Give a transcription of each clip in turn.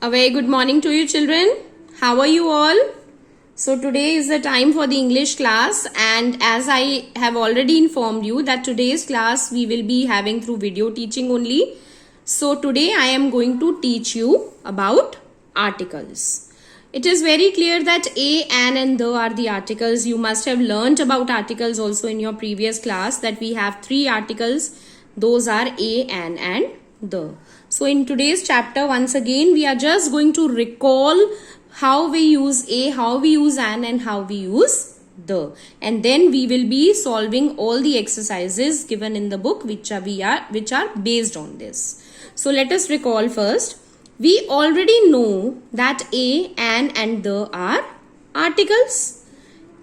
A very good morning to you children. How are you all? So today is the time for the English class, and as I have already informed you that today's class we will be having through video teaching only. So today I am going to teach you about articles. It is very clear that a, an and the are the articles. You must have learnt about articles also in your previous class that we have three articles. Those are a, an and the. So in today's chapter, once again, we are just going to recall how we use a, how we use an, and how we use the. And then we will be solving all the exercises given in the book which are based on this. So let us recall first. We already know that a, an and the are articles.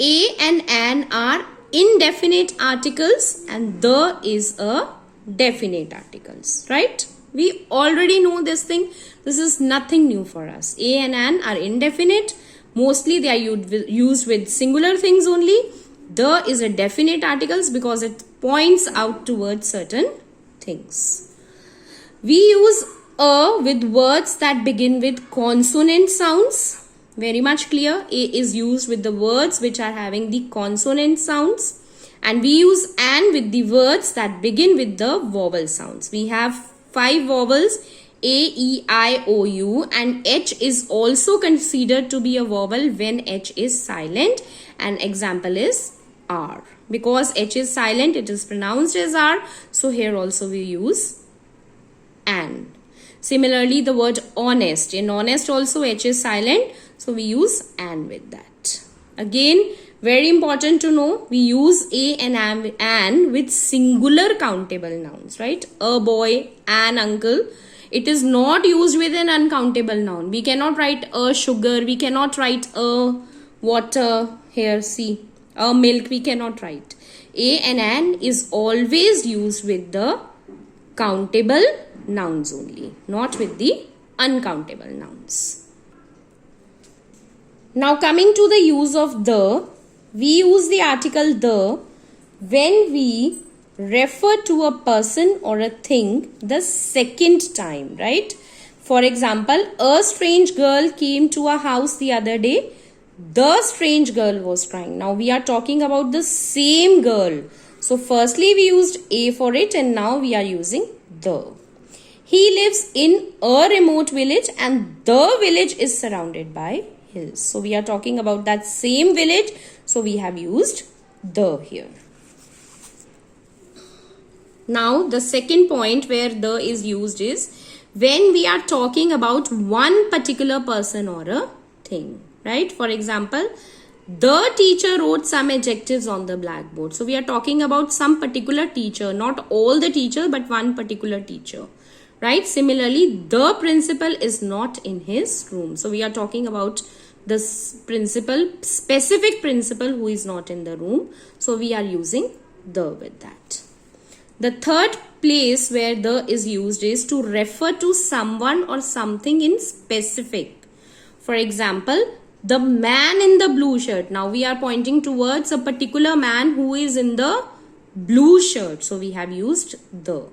A and an are indefinite articles and the is a definite articles, right? We already know this thing. This is nothing new for us. A and an are indefinite. Mostly they are used with singular things only. The is a definite articles because it points out towards certain things. We use a with words that begin with consonant sounds. Very much clear. A is used with the words which are having the consonant sounds. And we use an with the words that begin with the vowel sounds. We have 5 vowels: A, E, I, O, U, and H is also considered to be a vowel when H is silent. An example is R. Because H is silent, it is pronounced as R. So here also we use an. Similarly, the word honest. In honest also H is silent. So we use an with that. Again, very important to know, we use a and an with singular countable nouns, right? A boy, an uncle. It is not used with an uncountable noun. We cannot write a sugar. We cannot write a water. Here, see. A milk. We cannot write. A and an is always used with the countable nouns only, not with the uncountable nouns. Now coming to the use of the, we use the article the when we refer to a person or a thing the second time, right? For example, a strange girl came to our house the other day. The strange girl was crying. Now we are talking about the same girl. So firstly we used a for it and now we are using the. He lives in a remote village and the village is surrounded by hills. So we are talking about that same village. So we have used the here. Now the second point where the is used is when we are talking about one particular person or a thing, right? For example, the teacher wrote some adjectives on the blackboard. So we are talking about some particular teacher, not all the teachers, but one particular teacher, right? Similarly, the principal is not in his room. So we are talking about the principal, specific principal who is not in the room. So we are using the with that. The third place where the is used is to refer to someone or something in specific. For example, the man in the blue shirt. Now we are pointing towards a particular man who is in the blue shirt. So we have used the.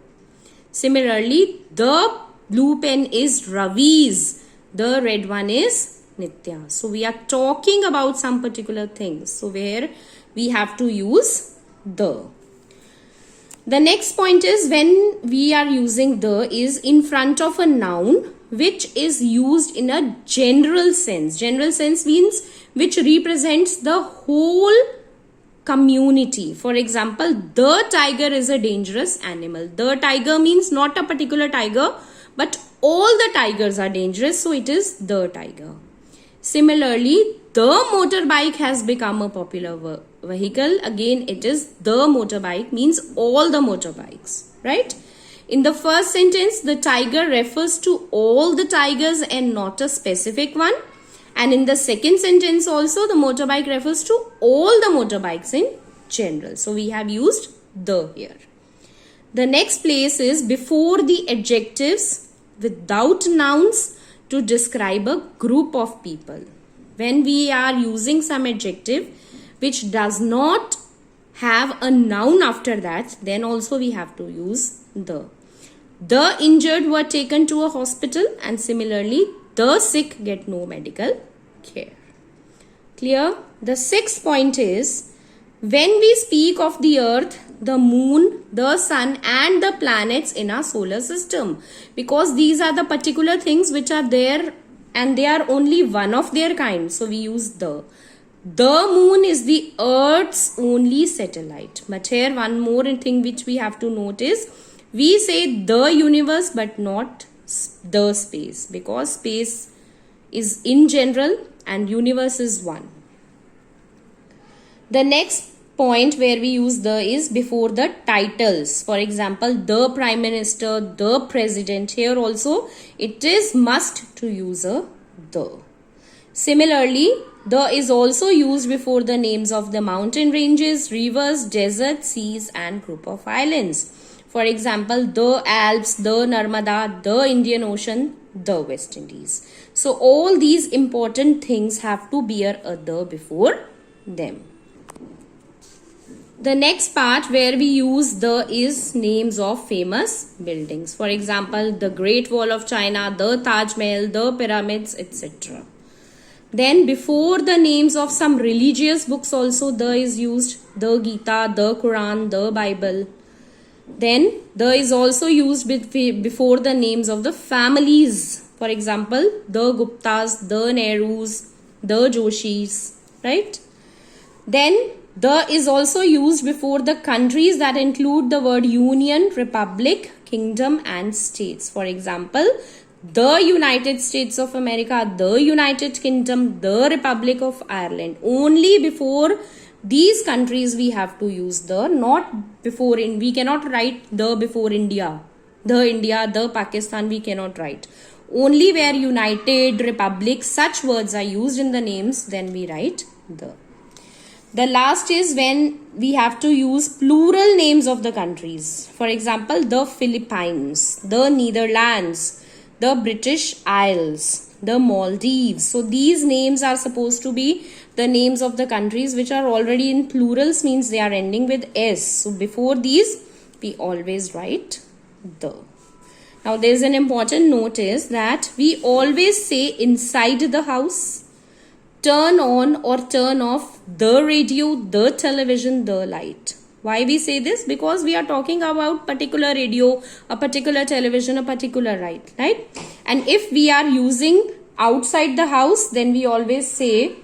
Similarly, the blue pen is Ravi's. The red one is Nitya. So we are talking about some particular things. So where we have to use the. The next point is when we are using the is in front of a noun which is used in a general sense. General sense means which represents the whole community. For example, the tiger is a dangerous animal. The tiger means not a particular tiger, but all the tigers are dangerous. So it is the tiger. Similarly, the motorbike has become a popular vehicle. Again, it is the motorbike means all the motorbikes, right? In the first sentence, the tiger refers to all the tigers and not a specific one. And in the second sentence also, the motorbike refers to all the motorbikes in general. So we have used the here. The next place is before the adjectives without nouns to describe a group of people. When we are using some adjective which does not have a noun after that, then also we have to use the. The injured were taken to a hospital, and similarly the sick get no medical care. Clear? The sixth point is, when we speak of the earth, the moon, the sun and the planets in our solar system, because these are the particular things which are there and they are only one of their kind, so we use the. The moon is the earth's only satellite. But here one more thing which we have to note is, we say the universe but not the space, because space is in general and universe is one. The next point where we use the is before the titles. For example, the Prime Minister, the President. Here also it is must to use a the. Similarly, the is also used before the names of the mountain ranges, rivers, deserts, seas and group of islands. For example, the Alps, the Narmada, the Indian Ocean, the West Indies. So all these important things have to bear a the before them. The next part where we use the is names of famous buildings. For example, the Great Wall of China, the Taj Mahal, the pyramids, etc. Then before the names of some religious books also the is used. The Gita, the Quran, the Bible. Then the is also used before the names of the families. For example, the Guptas, the Nehrus, the Joshis, right? Then the is also used before the countries that include the word union, republic, kingdom and states. For example, the United States of America, the United Kingdom, the Republic of Ireland. Only before these countries we have to use the, not before. We cannot write the before India, the Pakistan we cannot write. Only where United, Republic, such words are used in the names, then we write the. The last is when we have to use plural names of the countries. For example, the Philippines, the Netherlands, the British Isles, the Maldives. So these names are supposed to be the names of the countries which are already in plurals, means they are ending with S. So before these, we always write the. Now there is an important note is that we always say inside the house, turn on or turn off the radio, the television, the light. Why we say this? Because we are talking about particular radio, a particular television, a particular light, right? And if we are using outside the house, then we always say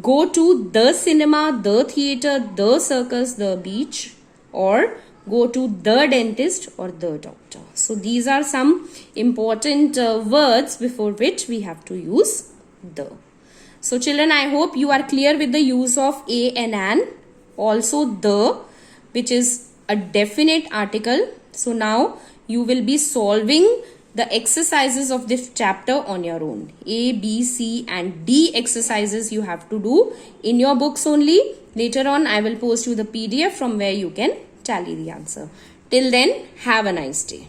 go to the cinema, the theater, the circus, the beach, or go to the dentist or the doctor. So these are some important words before which we have to use the. So children, I hope you are clear with the use of a and an. Also the, which is a definite article. So now you will be solving the exercises of this chapter on your own. A, B, C and D exercises you have to do in your books only. Later on I will post you the PDF from where you can tally the answer. Till then, have a nice day.